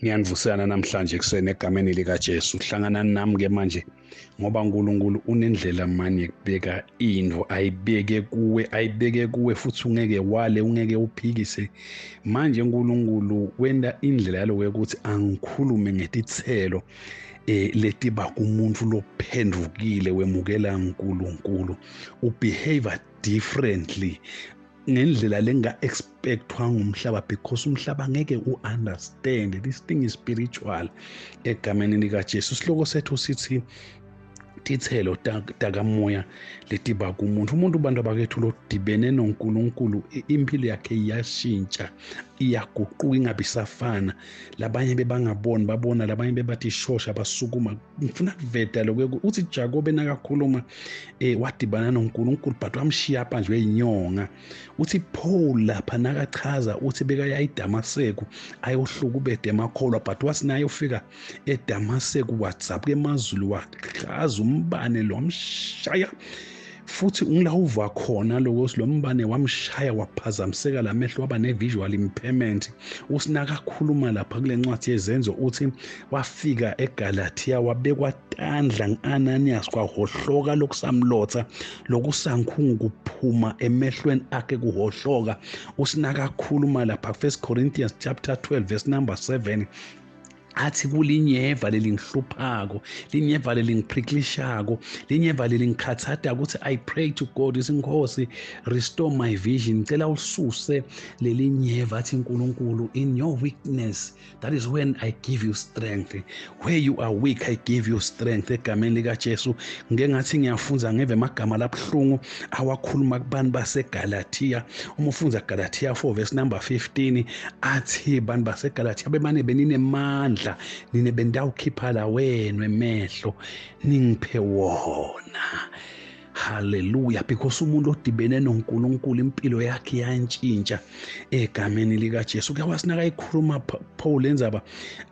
Ngiyanivusana namhlanje kusene egameni likaJesu. Hlangana nami ke manje ngoba uNkulunkulu unendlela manje yokubeka into ayibeke kuwe futhi ungeke wale ungeke uphikise. Manje uNkulunkulu wenda indlela yalo ukuthi angikhulume ngetithelo letiba kumuntu lophendukile wemukela uNkulunkulu ubehave differently ngendlela lenga expectwa ngumhlaba because umhlaba ngeke uunderstand this thing is spiritual. Egameni likaJesu sihloko sethu sithi tithelo takamoya letiba kumuntu. Umuntu bantu abakethu lodibene noNkulunkulu impilo yakhe iyashintsha iyaguquka ingabisafana. Labanye bebangaboni babona, labanye bebathi shosha basukuma. Ngifuna kuveda lokho uthi Jacob enakakhuluma wadibana noNkulunkulu but wamshiya phansi weyinyonga. Uthi Paul lapha nakachaza uthi bekaya eDamaseko ayohluka ubede emakholwa but wasinayo ufika eDamaseko WhatsApp emazulu wachaza umbane lo wamshaya futhi ngilawuva khona lokho lo mbane wamshaya waphazamiseka lamehlo waba ne-visual impairment. Usinaka khuluma lapha kule ncwadi yezenzo uthi wafika eGalatia wabekwa tandla ngu-Ananias kwahohloka lokusamlotha lokusankhungu kuphuma emehlweni akhe kuhohloka. Usinaka khuluma lapha 1 Corinthians chapter 12 verse number 7 athi kulinyeva lelingihluphako, linyeva lelingiphrikilishako, linyeva lelingikhathatha ukuthi I pray to God isinkosi restore my vision. Ngicela ulisuse lelinyeva athi uNkulunkulu in your weakness that is when I give you strength. Where you are weak I give you strength. Egameni likaJesu ngeke ngathi ngiyafunza ngeve amagama labhlungu awakhuluma kubantu baseGalatia. Uma ufunza Galatia 4 verse number 15 athi bantu baseGalatia bemane beninemandla nine bendawukhipha la wena emehlo ningiphe wona. Hallelujah, because umuntu odibene noNkulunkulu impilo yakhe yantshintsha egameni likaJesu. Kuyawasinaka ikhuluma Paul enzaba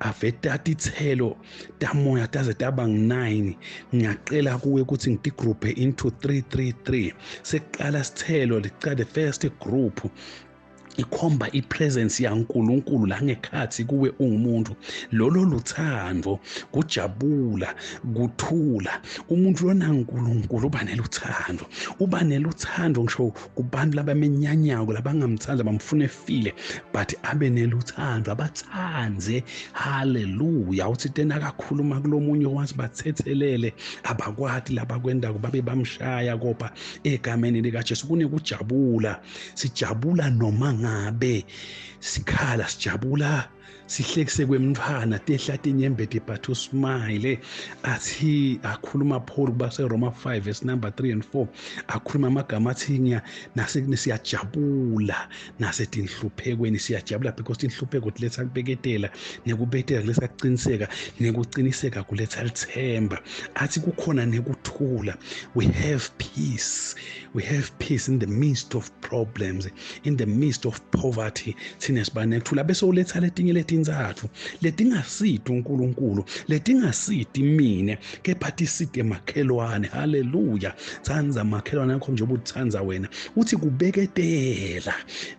aveta ithelo tamoya taze taba ngu9. Ngiyaqela kuwe ukuthi ngidigroupe into 333. Seqala sithelo licala the first group ikhomba ipresence yaNkulunkulu la ngekhathi kuwe ungumuntu. Lolo luthando kujabula kuthula. Umuntu lona uNkulunkulu uba neluthando, uba neluthando ngisho kubantu labamenyanyako labangamthanda bamfuna efile but abe neluthando abathanze. Hallelujah. Uthi tena akakhuluma kulomunye wathi bathethelele abakwati labakwenda babe bamshaya kodwa egameni likaJesu kunekujabula. Sijabula noma ngabe sikhala, sijabula sihlekise kwemfana tehla inyembede but usmile. Athi akhuluma Paul base Roma 5 verse number 3 and 4 akhuluma amagama athi siyajabula nasetinhluphekweni siyajabula because inhlupheko kuletha kubeketela nekubetela kuletha kuqiniseka nekuqiniseka kuletha lithemba. Athi kukhona nekuthula. We have peace in the midst of problems, in the midst of poverty. Thina sibane kuthula bese uletha letinye letinzathu letingasidi uNkulunkulu, letingasidi mina kepha tiside emakhelwane. Hallelujah. Tsanza makhelwane akho njengoba uthanza wena. Uthi kubeketela,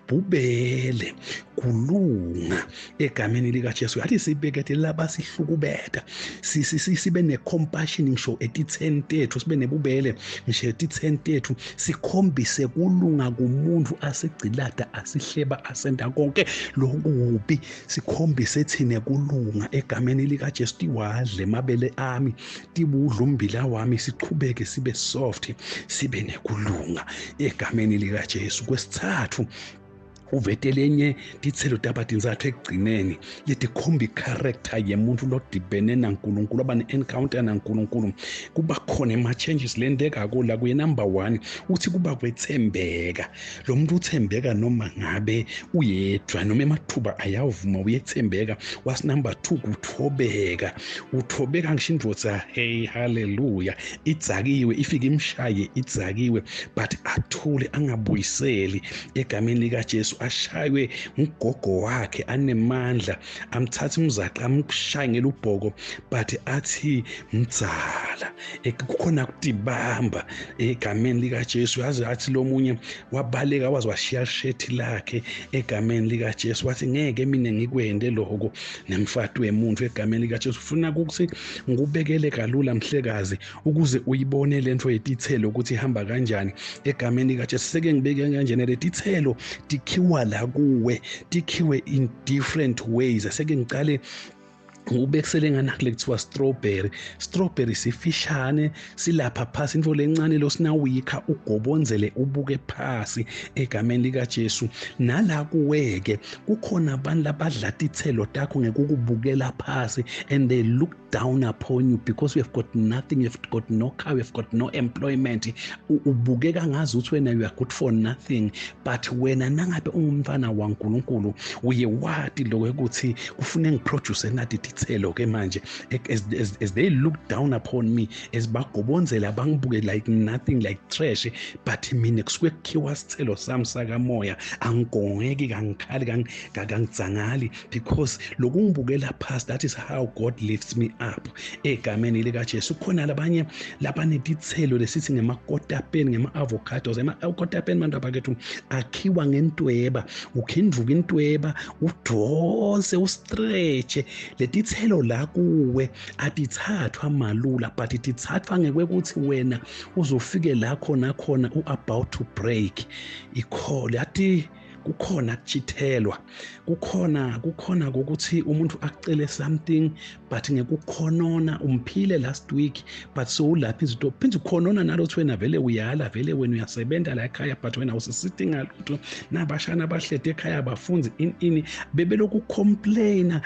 bubele, kulunga egameni likaJesu. Athi sibeketela labasihlukubeta. Sibe necompassion ngisho etitheni tethu, sibe nebubele ngisho etitheni tethu, sikhombise kulunga kumuntu asigcilada asihleba asenda konke lokubi. Sikhombise thine kulunga egameni likaJesu. Tiwadle mabele ami, tibudla umbila wami, siqhubeke sibe soft, sibe nekulunga egameni likaJesu. Kwesithathu uvetelenye tithelo tabatinzathu ekugcineni letikhomba icharacter yemuntu lodibene naNkulunkulu aba ne-encounter naNkulunkulu. Kuba khona ama-changes lendeka kola kuye. Number 1 uthi kuba kwethembeka. Lo muntu uthembeka noma ngabe uyedwa noma emathuba ayavuma uyethembeka. Was number 2 kuthobeka. Uthobeka ngisho indvodza hey hallelujah idzakiwe ifike imshaye idzakiwe but athule angabuyiseli egameni likaJesu. ashaywe ngugogo wakhe anemandla amthatha umzaqa amshaye ngelubhoko but athi mdzala kukhona kudibamba egameni likaJesu yazi athi lo munye wabaleka wazi washiya shethi lakhe egameni likaJesu wathi ngeke mina ngikwende lokho nemfato wemuntu egameni likaJesu ufuna ukuthi ngubekele kalula mhlekazi ukuze uyibone lento yetithelo ukuthi ihamba kanjani egameni likaJesu seke ngibeke kanjena letithelo tikhiwa la kuwe tikhiwe in different ways seke ngicale ubekisele nganakule kuthiwa strawberry sifishane silapha phasi into lencane losinawikha ugobonzele ubuke phasi egameni likaJesu nala kuweke kukhona abantu labadla tithelo takho ngekukubukela phasi and they look down upon you because you have got nothing, you have got no car, you have got no employment ubukeka ngazi ukuthi wena you are good for nothing but wena nangabe ungumfana waNkulunkulu uye wathi lokho ukuthi kufune ngiproduce nathi tithelo ke manje as they look down upon me as bagobonzela bangibuke like nothing like trash but mina kusuke kukhiwa sithelo sami sakamoya angigongeki kangikhali kangizangali because lokungibukela past that is how God lifts me up egameni likaJesu khona labanye labanetithelo lesithi ngemakotapeni ngema-avocados ema-kotapeni bantu abakethu akhiwa ngentweba ukhinduka intweba udose ustretche letithelo la kuwe atithathwa malula but tithathwa ngekwekuthi wena uzofike la khona u-about to break ikhole athi kukhona kuchithelwa kukhona ukuthi umuntu acele something but ngekukhonona umphile last week but so ulapha izinto phinde ukhonona nalothi wena vele uyala vele wena uyasebenza la ekhaya but wena usisithi ngalutho nabashana bahlede ekhaya abafunzi ini bebelokhu complaina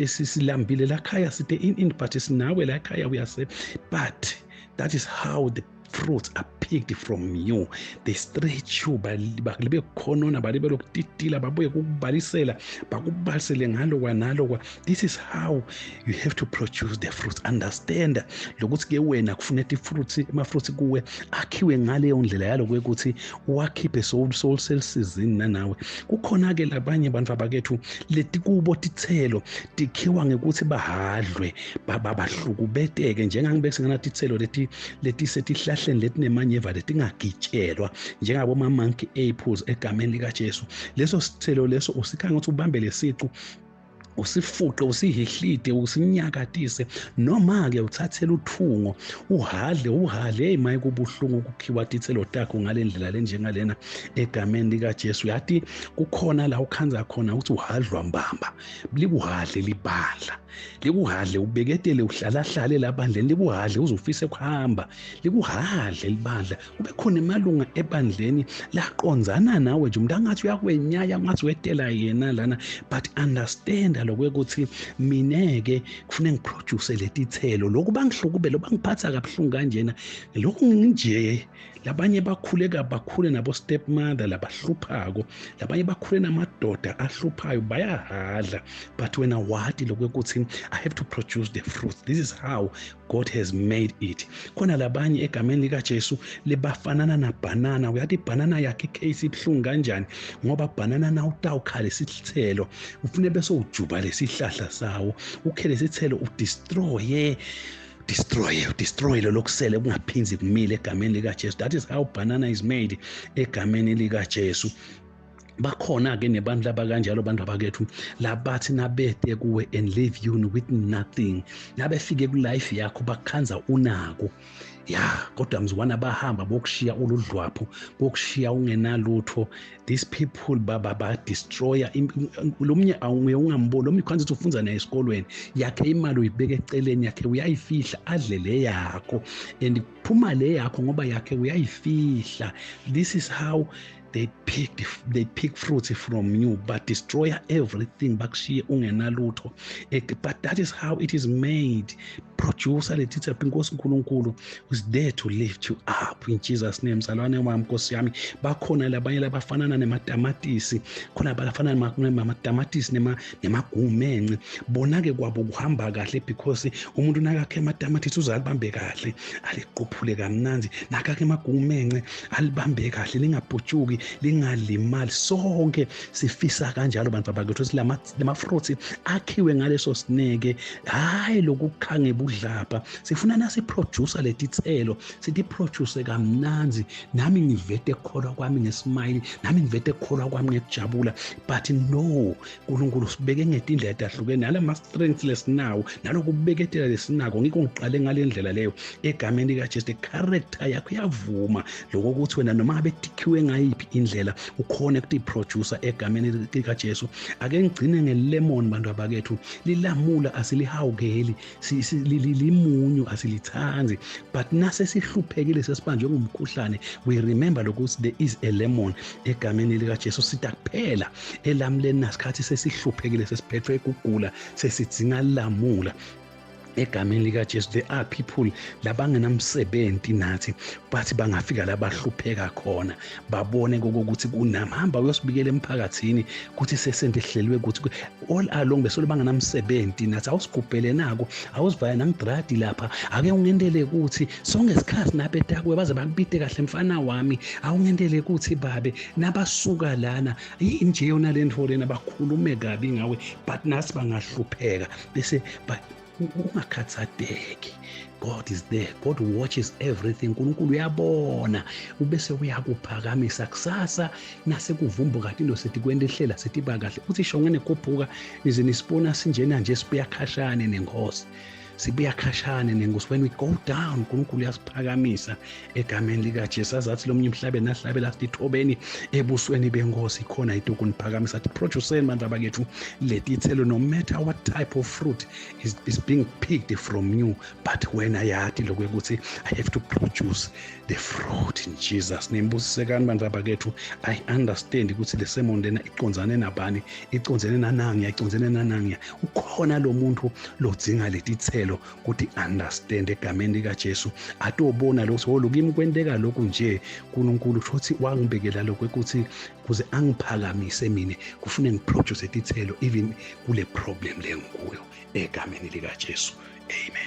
sisilambile la ekhaya sithe in but sinawe la ekhaya but that is how the fruits are picked from you. They stretch you balibe khonona balibe lokutitila babuye kukubalisela bakubalisele ngalo kwanalo. This is how you have to produce the fruits. Understand lokuthi ke wena kufuneka ama-fruits kuwe akhiwe ngaleyo ndlela yalo kwekuthi uwakhiphe soul season nanawe. Kukhona ke labanye abantu abakethu leti kubo tithelo tikhiwa ngekuthi bahadlwe bahlukubeteke njengangibekisengana tithelo leti setihlahleni leti nemanyeva letingagitshelwa njengabo monkey apples egameni likaJesu. Leso sithelo leso usikhanga ukuthi ubambe lesiqu usifuqe usihihlide usinyakatise noma ke uthathele uthungo uhadle maye kubuhlungu ukukhiwa tithelo takho ngalendlela lenjengalena egameni likaJesu. Yathi kukhona la ukhanza khona ukuthi uhadlwa mbamba libuhadle libandla libuhadle ubeketele uhlalahlale labandleni libuhadle uzufise kuhamba libuhadle libandla kube khona emalunga ebandleni laqonzana nawe nje umuntu angathi uyakwenyaya ngathi wetela yena lana but understand lokuthi mineke kufune ngiproduce letithelo lokhu bangihlukube lo bangiphatha kabuhlungu kanjena lokhu nginje labanye bakhule nabo stepmother labahluphako labanye bakhule namadoda ahluphayo bayahadla but wena wathi lokuthi I have to produce the fruit. This is how God has made it. Khona labanye egameni likaJesu lebafanana na banana uyathi banana yakhe case ibhlungu kanjani ngoba banana na utawukhale sithelo ufune bese ujuba lesihlahla sawo ukhele sithelo udestroy lo lokusele kungaphinzi kumile egameni likaJesu. That is how banana is made egameni likaJesu. Bakhona ke nebantu labakanjalo abantu abakethu labathi nabede kuwe and leave you with nothing nabefike ku life yakho bakhanza unako kodwa mzwana bahamba bokushiya uludlwapho bokushiya ungenalutho. These people ba destroyer lomnye ungamboni lomnye kwanza uthi ufunza naye esikolweni yakhe imali uyibeka eceleni yakhe uyayifihla adle le yakho and kuphuma le yakho ngoba yakhe uyayifihla. This is how they pick fruits from you but destroy everything bakushiye ungenalutho. But that is how it is made. Producer letitha inkosi uNkulunkulu is there to lift you up in Jesus name. Salwane wami Nkosi yami. Bakhona labanye labafanana nematamatisi khona abafanana nematamatisi nemagumenxe bona ke kwabo kuhamba kahle because umuntu nakakhe ematamatisi uzalibambe kahle aliquphule kamnandi nakakhe emagumenxe alibambe kahle lingabhutshuki lingalimali. Sonke sifisa kanjalo bantu abakethu ukuthi lama fruits akhiwe ngaleso sineke, hayi lokukhange budlapha. Sifuna nasi producer leti thelo, sithi produce kamnanzi. Nami ngivete ekukholwa kwami ngesmile, nami ngivete ekukholwa kwami ngekujabula. But no, uNkulunkulu sibeke ngetindlela ezahlukene nalama strengths lesinawo, nalokubeketela lesinako. Ngikho ngiqale ngale ndlela leyo egameni likaJesu. Character yakho yavuma lokuthi wena noma ngabe tikhiwe ngayiphi indlela ukhona ukuthi producer egameni likaJesu. Ake ngigcine ngelemon bantu abakethu, lilamula asilihawukeli, limunyu asilithanzi, but nase sihluphekile sesibanjwe ngumkhuhlane, we remember lokuthi there is a lemon egameni likaJesu. Sithi kuphela elamuleni nasikhathi sesihluphekile sesiphethwe ukugula sesidzinga lamula egameni likaJesu. There are people labangenamsebenzi nathi bathi bangafika la bahlupheka khona, babone ukuthi kunami. Hamba uyosibikela emphakathini ukuthi sesendehlelwe ukuthi all along besolo bangenamsebenzi nathi. Awusigubhele nako, awuzivaya nangidradi lapha, ake ungendele ukuthi sonke isikhathi naphe etakwe baze bakubide kahle mfana wami. Awungendele ukuthi babe nabasuka lana inje yona le nto lena bakhulume kabi ngawe, but nasi bangahlupheka bese ungakhathazeki. God is there. God watches everything. uNkulunkulu uyabona, ubese uyakuphakamisa kusasa nase kuvumbuka into sethi kwendehlela sethi bakahle uthi shongene khophuka nize nisibona sinjena nje sibuya khashane nengosi. Sibuya khashane nengosi. When we go down, uNkulunkulu uyasiphakamisa egameni likaJesu. Azathi lo mnye emhlabeni nahlabela sithobeni ebusweni bengosi khona into kuniphakamisa. Athi produceni bantu abakethu leti thelo, no matter what type of fruit is being picked from you, but when ayathi lokuthi I have to produce the fruit in Jesus name. Busisekani bantu abakethu, I understand ukuthi le sermon lena iconzane nabani, iconzene nanangiya, iconzene nanangiya. Ukhona lo muntu lodzinga leti thelo ukuthi understand egameni likaJesu. Atobona lo so lokimi kwenteka lokhu nje uNkulunkulu uthi wangibekela lokho ukuthi kuze angiphakamise mina kufune ngiproduce izithelo even kule problem lengikuyo egameni likaJesu. Amen.